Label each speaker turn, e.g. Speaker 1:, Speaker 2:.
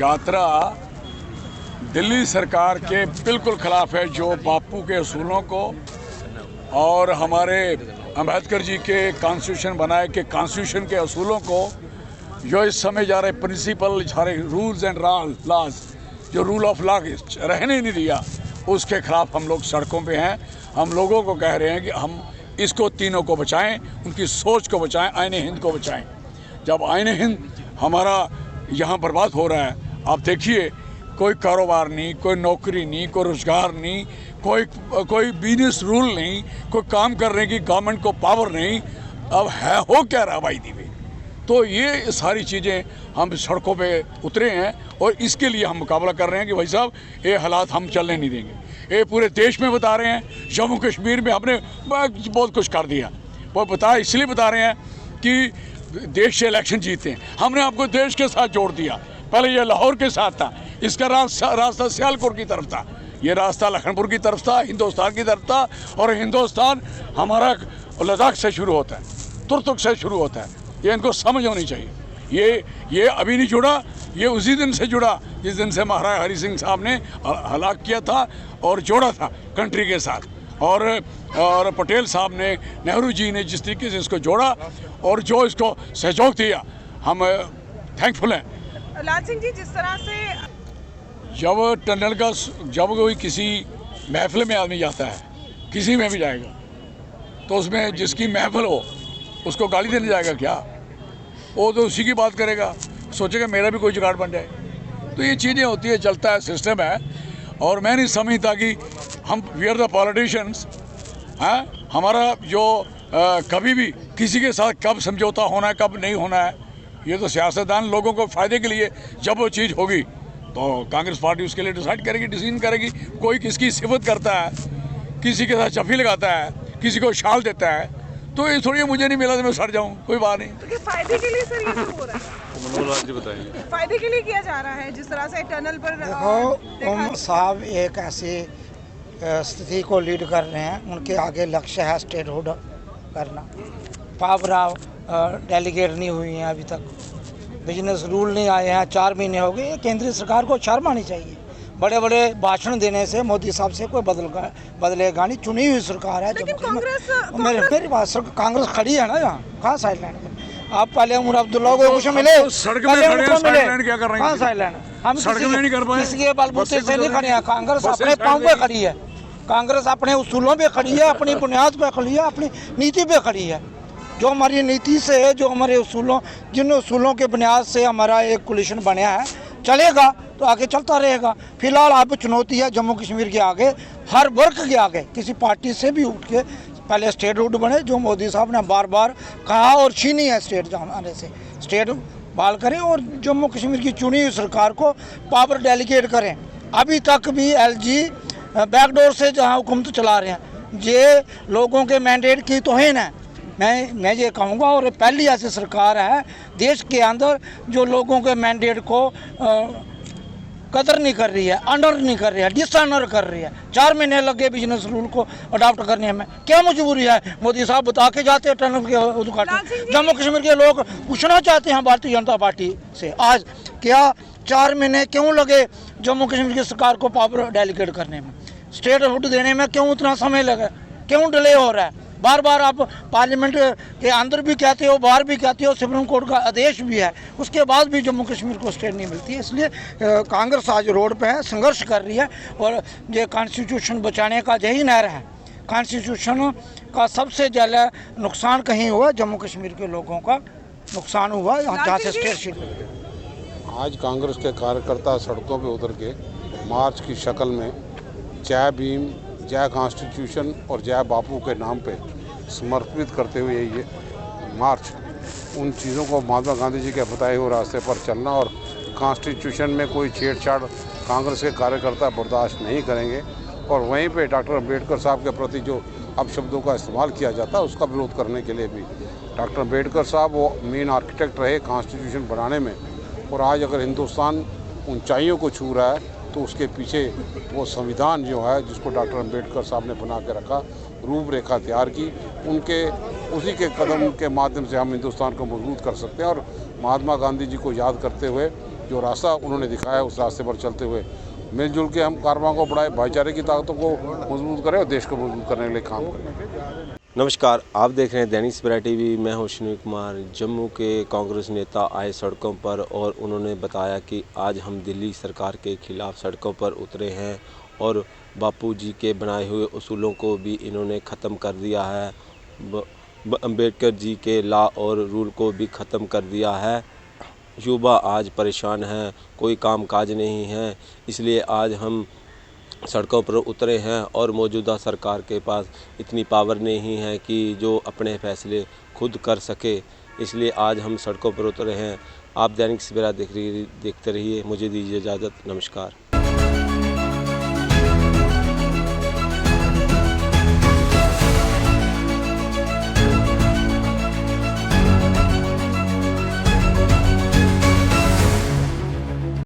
Speaker 1: यात्रा दिल्ली सरकार के बिल्कुल खिलाफ है, जो बापू के असूलों को और हमारे अम्बेडकर जी के कॉन्स्टिट्यूशन बनाए के कॉन्स्टिट्यूशन के असूलों को, जो इस समय जा रहे प्रिंसिपल, सारे रूल्स एंड लॉज, जो रूल ऑफ लॉ रहने नहीं दिया, उसके खिलाफ हम लोग सड़कों पे हैं। हम लोगों को कह रहे हैं कि हम इसको तीनों को बचाएं, उनकी सोच को बचाएं, आईने हिंद को बचाएं। जब आईने हिंद हमारा यहाँ बर्बाद हो रहा है, आप देखिए, कोई कारोबार नहीं, कोई नौकरी नहीं, कोई रोजगार नहीं, कोई बिजनेस रूल नहीं, कोई काम करने की गवर्नमेंट को पावर नहीं, अब है हो क्या रहा भाई दीवे। तो ये सारी चीज़ें हम सड़कों पे उतरे हैं और इसके लिए हम मुकाबला कर रहे हैं कि भाई साहब, ये हालात हम चलने नहीं देंगे। ये पूरे देश में बता रहे हैं, जम्मू कश्मीर में हमने बहुत कुछ कर दिया। वो इसलिए बता रहे हैं कि देश से इलेक्शन जीते हैं। हमने आपको देश के साथ जोड़ दिया। पहले ये लाहौर के साथ था, इसका रास्ता सियालकोट की तरफ था, ये रास्ता लखनपुर की तरफ था, हिंदुस्तान की तरफ था। और हिंदुस्तान हमारा लद्दाख से शुरू होता है, तुर्तुक से शुरू होता है। ये इनको समझ होनी चाहिए। ये अभी नहीं जुड़ा, ये उसी दिन से जुड़ा जिस दिन से महाराजा हरि सिंह साहब ने हलाक किया था और जोड़ा था कंट्री के साथ। और पटेल साहब ने, नेहरू जी ने जिस तरीके से इसको जोड़ा और जो इसको सहयोग दिया, हम थैंकफुल हैं।
Speaker 2: लाल सिंह जी, जिस तरह से
Speaker 1: जब टनल का, जब कोई किसी महफिल में आदमी जाता है, किसी में भी जाएगा, तो उसमें जिसकी महफिल हो उसको गाली देने जाएगा क्या? वो तो उसी की बात करेगा, सोचेगा मेरा भी कोई जुगाड़ बन जाए। तो ये चीज़ें होती है, चलता है, सिस्टम है। और मैं नहीं समझता कि हम वी आर द पॉलिटिशियंस हैं, हमारा जो कभी भी किसी के साथ कब समझौता होना है, कब नहीं होना है, ये तो सियासतदान लोगों को फ़ायदे के लिए, जब वो चीज़ होगी तो कांग्रेस पार्टी उसके लिए डिसीजन करेगी। कोई किसकी सिफत करता है, किसी के साथ चफी लगाता है, किसी को शाल देता है, तो ये थोड़ी मुझे नहीं मिला तो मैं सड़ जाऊं, कोई बात नहीं।
Speaker 2: तो फायदे के लिए सर ये क्यों हो रहा है?
Speaker 3: मनोहर जी बताइए।
Speaker 2: फायदे के लिए किया जा रहा है, जिस तरह से टनल पर
Speaker 4: देखो, साहब एक ऐसी स्थिति को लीड कर रहे हैं, उनके आगे लक्ष्य है स्टेटहुड करना। पावर डेलीगेट नहीं हुई हैं अभी तक, बिजनेस रूल नहीं आए हैं, 4 महीने हो गए। केंद्रीय सरकार को शर्म आनी चाहिए। बड़े बड़े भाषण देने से मोदी साहब से कोई बदलेगा नहीं। चुनी हुई सरकार है।
Speaker 2: लेकिन कांग्रेस
Speaker 4: मेरी बात, कांग्रेस खड़ी है ना यहाँ, कहाँ साइडलाइन? आप पहले उमर अब्दुल्ला को कुछ मिले,
Speaker 1: सड़क में खड़े हैं, साइडलाइन क्या कर रहे हैं?
Speaker 4: कहाँ साइडलाइन? हम
Speaker 1: सड़क में नहीं कर पाए,
Speaker 4: किसी के बलबूते से नहीं खड़े हैं। कांग्रेस अपने पाँव पे खड़ी है, कांग्रेस अपने उसूलों पे खड़ी है, अपनी बुनियाद पे खड़ी है, अपनी नीति पे खड़ी है। जो हमारी नीति से है, जो हमारे उसूलों, जिन उसूलों के बुनियाद से हमारा एक कोलिशन बनया है, चलेगा तो आगे चलता रहेगा। फिलहाल आप चुनौती है जम्मू कश्मीर के आगे, हर वर्ग के आगे, किसी पार्टी से भी उठ के पहले स्टेट रूट बने, जो मोदी साहब ने बार बार कहा और छीनी है स्टेट जाने से। स्टेट बहाल करें और जम्मू कश्मीर की चुनी हुई सरकार को पावर डेलीगेट करें। अभी तक भी एलजी बैकडोर से जहां हुकूमत चला रहे हैं, ये लोगों के मैंडेट की तौहीन है। मैं ये कहूँगा, और पहली ऐसी सरकार है देश के अंदर जो लोगों के मैंडेट को कदर नहीं कर रही है, ऑनर नहीं कर रही है, डिसऑनर कर रही है। 4 महीने लगे बिजनेस रूल को अडॉप्ट करने में। क्या मजबूरी है? मोदी साहब बता के जाते हैं टनल के उद्घाटन। जम्मू कश्मीर के लोग पूछना चाहते हैं भारतीय जनता पार्टी से, आज क्या 4 महीने क्यों लगे जम्मू कश्मीर की सरकार को पावर डेलीगेट करने में? स्टेटहुड देने में क्यों उतना समय लगा? क्यों डिले हो रहा है? बार बार आप पार्लियामेंट के अंदर भी कहते हो, बाहर भी कहते हो, सुप्रीम कोर्ट का आदेश भी है, उसके बाद भी जम्मू कश्मीर को स्टेट नहीं मिलती है। इसलिए कांग्रेस आज रोड पे है, संघर्ष कर रही है। और ये कॉन्स्टिट्यूशन बचाने का यही नहर है। कॉन्स्टिट्यूशन का सबसे ज़्यादा नुकसान कहीं हुआ, जम्मू कश्मीर के लोगों का नुकसान हुआ, जहाँ से स्टेट।
Speaker 3: आज कांग्रेस के कार्यकर्ता सड़कों पे उतर के मार्च की शक्ल में जय भीम, जय कॉन्स्टिट्यूशन और जय बापू के नाम पे समर्पित करते हुए ये मार्च, उन चीज़ों को महात्मा गांधी जी के बताए हुए रास्ते पर चलना और कॉन्स्टिट्यूशन में कोई छेड़छाड़ कांग्रेस के कार्यकर्ता बर्दाश्त नहीं करेंगे। और वहीं पे डॉक्टर अम्बेडकर साहब के प्रति जो अपशब्दों का इस्तेमाल किया जाता है, उसका विरोध करने के लिए भी डॉक्टर अम्बेडकर साहब वो मेन आर्किटेक्ट रहे कॉन्स्टिट्यूशन बनाने में। और आज अगर हिंदुस्तान ऊंचाइयों को छू रहा है तो उसके पीछे वो संविधान जो है, जिसको डॉक्टर अम्बेडकर साहब ने बना के रखा, रूपरेखा तैयार की, उनके उसी के कदम के माध्यम से हम हिंदुस्तान को मजबूत कर सकते हैं। और महात्मा गांधी जी को याद करते हुए जो रास्ता उन्होंने दिखाया उस रास्ते पर चलते हुए मिलजुल के हम कारवां को बढ़ाए, भाईचारे की ताकतों को मजबूत करें और देश को मजबूत करने के लिए काम करें।
Speaker 5: नमस्कार, आप देख रहे हैं दैनिक सवेरा टीवी। मैं हूं अश्विनी कुमार। जम्मू के कांग्रेस नेता आए सड़कों पर और उन्होंने बताया कि आज हम दिल्ली सरकार के खिलाफ सड़कों पर उतरे हैं और बापू जी के बनाए हुए उसूलों को भी इन्होंने ख़त्म कर दिया है। अम्बेडकर जी के लॉ और रूल को भी ख़त्म कर दिया है। युवा आज परेशान हैं, कोई काम काज नहीं है, इसलिए आज हम सड़कों पर उतरे हैं और मौजूदा सरकार के पास इतनी पावर नहीं है कि जो अपने फैसले खुद कर सके, इसलिए आज हम सड़कों पर उतरे हैं। आप दैनिक सवेरा देखते रहिए। मुझे दीजिए इजाज़त। नमस्कार।